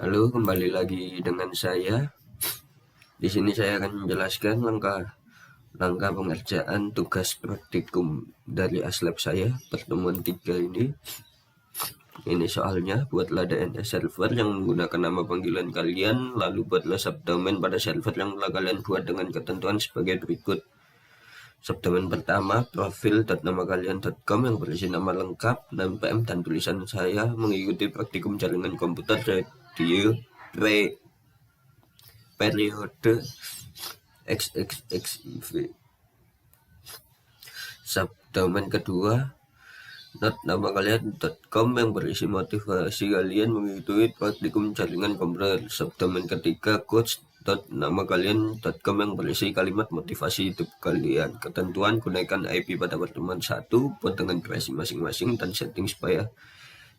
Halo, kembali lagi dengan saya. Di sini saya akan menjelaskan langkah pengerjaan tugas praktikum dari Aslab saya pertemuan 3 ini. Ini soalnya, buatlah DNS server yang menggunakan nama panggilan kalian, lalu buatlah subdomain pada server yang telah kalian buat dengan ketentuan sebagai berikut. Subdomain pertama, profil.namakalian.com yang berisi nama lengkap, NPM, dan tulisan saya mengikuti praktikum jaringan komputer radio periode XXXIV. Subdomain kedua, .namakalian.com yang berisi motivasi kalian mengikuti praktikum jaringan komputer. Subdomain ketiga, coach.namakalian.com yang berisi kalimat motivasi hidup kalian. Ketentuan, gunakan IP pada pertemuan 1 buat dengan privasi masing-masing dan setting supaya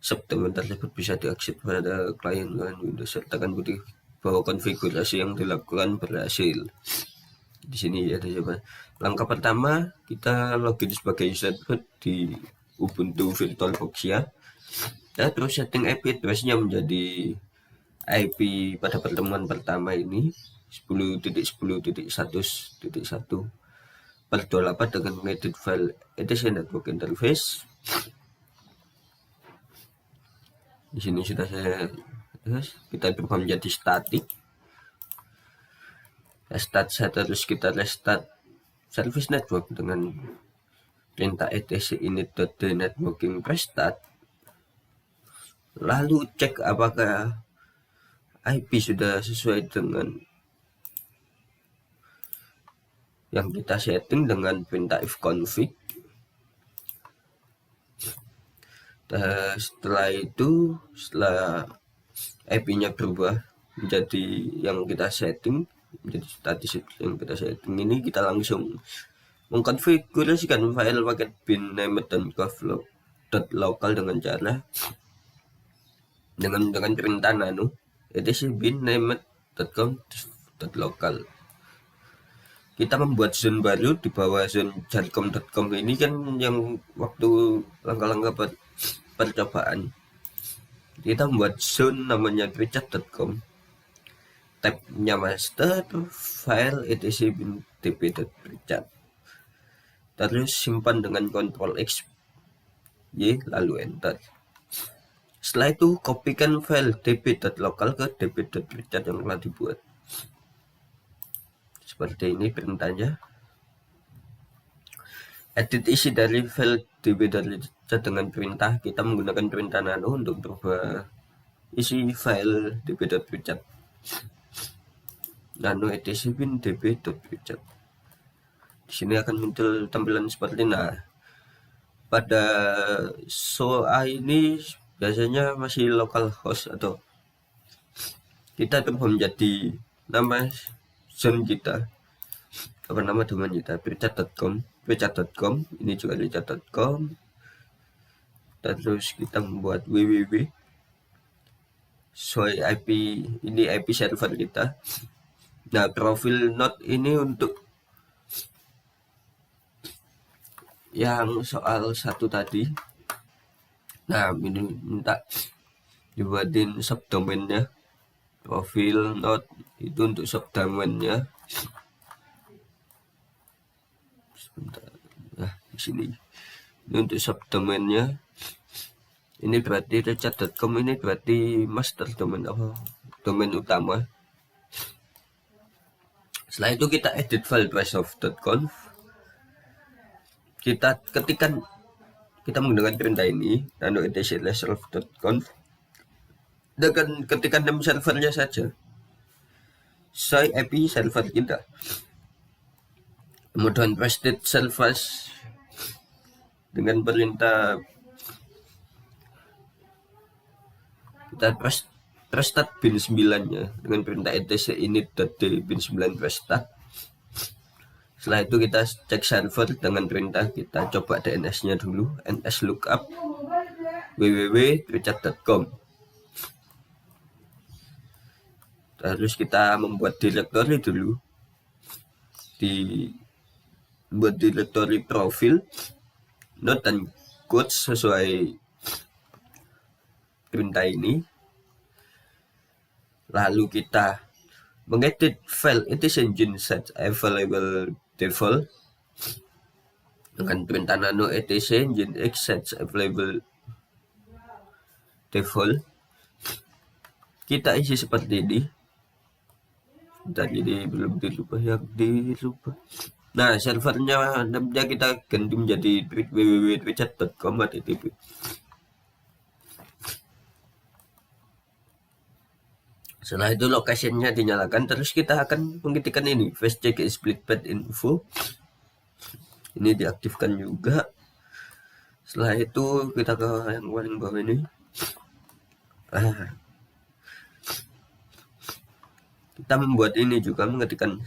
subdomain tersebut bisa diakses pada klien Windows. Sertakan bukti bahwa konfigurasi yang dilakukan berhasil. Di sini ada coba. Langkah pertama, kita login sebagai user di Ubuntu VirtualBox ya. Nah, terus setting IP address-nya menjadi IP pada pertemuan pertama ini 10.10.1.1 per 28 dengan mengedit file edition network interface. Di sini sudah kita berubah menjadi static. Restart terus kita restart service network dengan perintah etc init.networking restart. Lalu cek apakah IP sudah sesuai dengan yang kita setting dengan perintah ifconfig. Setelah IP-nya berubah menjadi yang kita setting, menjadi status yang kita setting ini, kita langsung mengkonfigurasikan file paket bin named dan .local dengan cara dengan perintah nano etc bin named.com.local. Kita membuat zone baru di bawah zone jarcom.com ini kan yang waktu langkah-langkah percobaan. Kita membuat zone namanya richard.com, tabnya master, file etc bin dp.richard. Terus simpan dengan Ctrl X Y lalu enter. Setelah itu kopikan file dp.local ke dp.richard yang telah dibuat. Seperti ini perintahnya. Edit isi dari file dp.richard dengan perintah. Kita menggunakan perintah nano untuk berubah isi file dp.richard. Nano etc bin dp.richard. Di sini akan muncul tampilan seperti ini. Nah, pada SOA ini biasanya masih localhost atau kita berubah menjadi nama zone kita, apa nama domain kita, richard.com, ini juga richard.com. Terus kita membuat www sesuai IP, ini IP server kita. Nah, profil node ini untuk yang soal satu tadi. Nah, ini minta dibuatin subdomainnya, profil node itu untuk subdomainnya. Sebentar, nah di sini ini untuk subdomainnya. Ini berarti richard.com, ini berarti master domain apa, domain utama. Setelah itu kita edit file drive.conf. Kita ketikkan, kita menggunakan perintah ini nano etc/self.conf dengan ketikan nama servernya saja, sesuai IP server kita. Kemudian trusted service dengan perintah kita restart bin 9-nya dengan perintah etc init.d bin 9 restart. Setelah itu kita cek server dengan perintah, kita coba DNS-nya dulu, ns lookup www.richard.com. Terus kita membuat directory dulu, buat directory profil, node dan coach sesuai perintah ini. Lalu kita mengedit file ETC engine set available default dengan perintah nano ETC engine x set available default. Kita isi seperti ini. Jadi belum dilupa yang dilupa. Nah, servernya namanya kita ganti menjadi www.twitchat.com http. Setelah itu location-nya dinyalakan, terus kita akan mengetikkan ini fastcheck split path info. Ini diaktifkan juga. Setelah itu kita ke yang paling bawah ini. Kita membuat ini juga, mengetikkan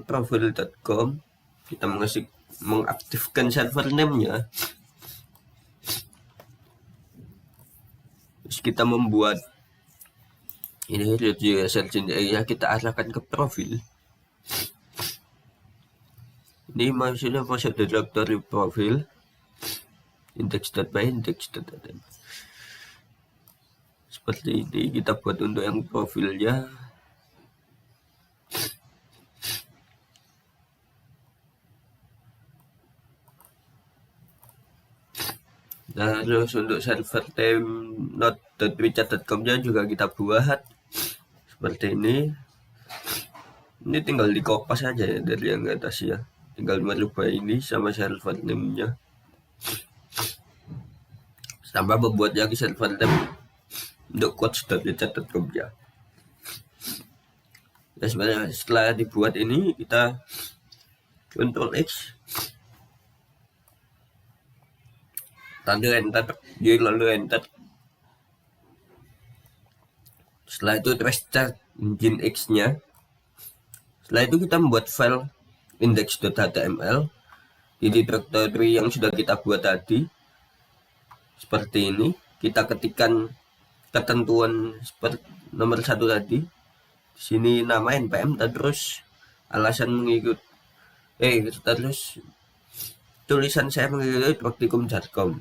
profile.com. Kita mengaktifkan server name-nya. Terus kita membuat ini ya, kita arahkan ke profil. Ini maksudnya masuk directory profil index.by/index.html. Seperti ini kita buat untuk yang profilnya. Nah, terus untuk server node.twitchat.com-nya juga kita buat seperti ini. Ini tinggal dikopas aja ya dari yang atas ya. Tinggal merubah ini sama server name-nya. Tambah membuat lagi server name untuk coach.twitchat.com-nya. Nah, sebenarnya setelah dibuat ini kita Ctrl X, tanda enter, lalu enter. Setelah itu restart engine X-nya. Setelah itu kita membuat file index.html di directory yang sudah kita buat tadi. Seperti ini, kita ketikkan ketentuan seperti nomor 1 tadi. Di sini nama npm, terus alasan mengikut terus tulisan saya mengikuti praktikum.com.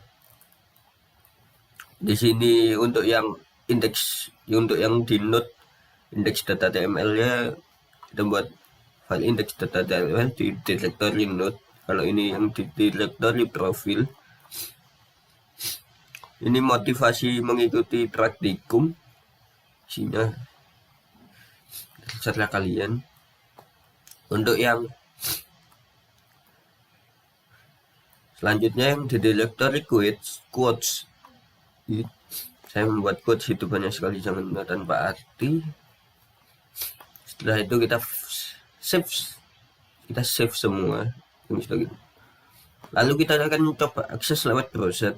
Di sini untuk yang indeks, untuk yang di node index.html-nya kita buat file index.html di directory node. Kalau ini yang di directory profil. Ini motivasi mengikuti praktikum. Isinya terserah kalian. Untuk yang selanjutnya yang di directory quotes. Saya membuat quotes itu banyak sekali, jangan tanpa arti. Setelah itu kita save semua yang sudah gitu. Lalu kita akan coba akses lewat browser.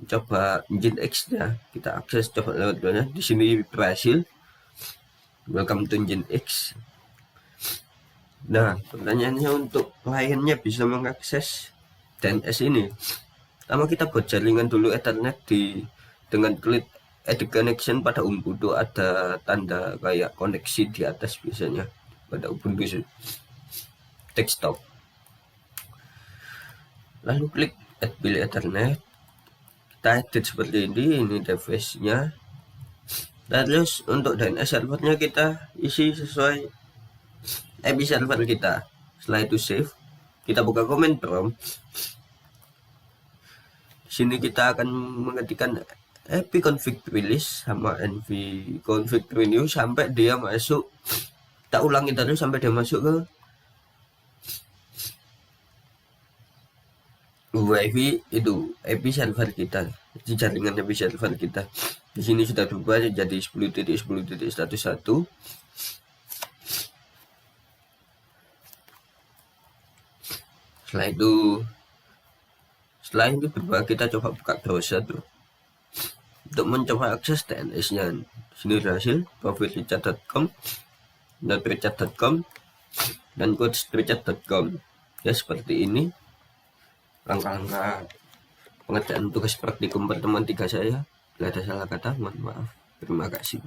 Coba engine X-nya kita akses, coba lewat browser. Di sini berhasil. Welcome to engine X. Nah, pertanyaannya untuk kliennya bisa mengakses DNS ini. Pertama kita buat jaringan dulu Ethernet dengan klik add connection. Pada Ubuntu ada tanda kayak koneksi di atas biasanya pada Ubuntu desktop. Lalu klik add pilih Ethernet. Kita edit seperti ini device-nya. Terus untuk DNS servernya kita isi sesuai IP server kita. Setelah itu save, kita buka command prompt. Di sini kita akan mengetikkan ipconfig release sama nvconfig renew sampai dia masuk. Kita ulangi terus sampai dia masuk ke wifi itu IP server kita, di jaringan IP server kita. Di sini sudah berubah jadi 10.10.11. Setelah itu berubah, kita coba buka browser untuk mencoba akses DNS-nya. Sini berhasil, profil.twitchat.com, dan coach.twitchat.com. Ya, seperti ini langkah-langkah pengerjaan tugas praktikum pertemuan 3 saya. Bila ada salah kata, mohon maaf. Terima kasih.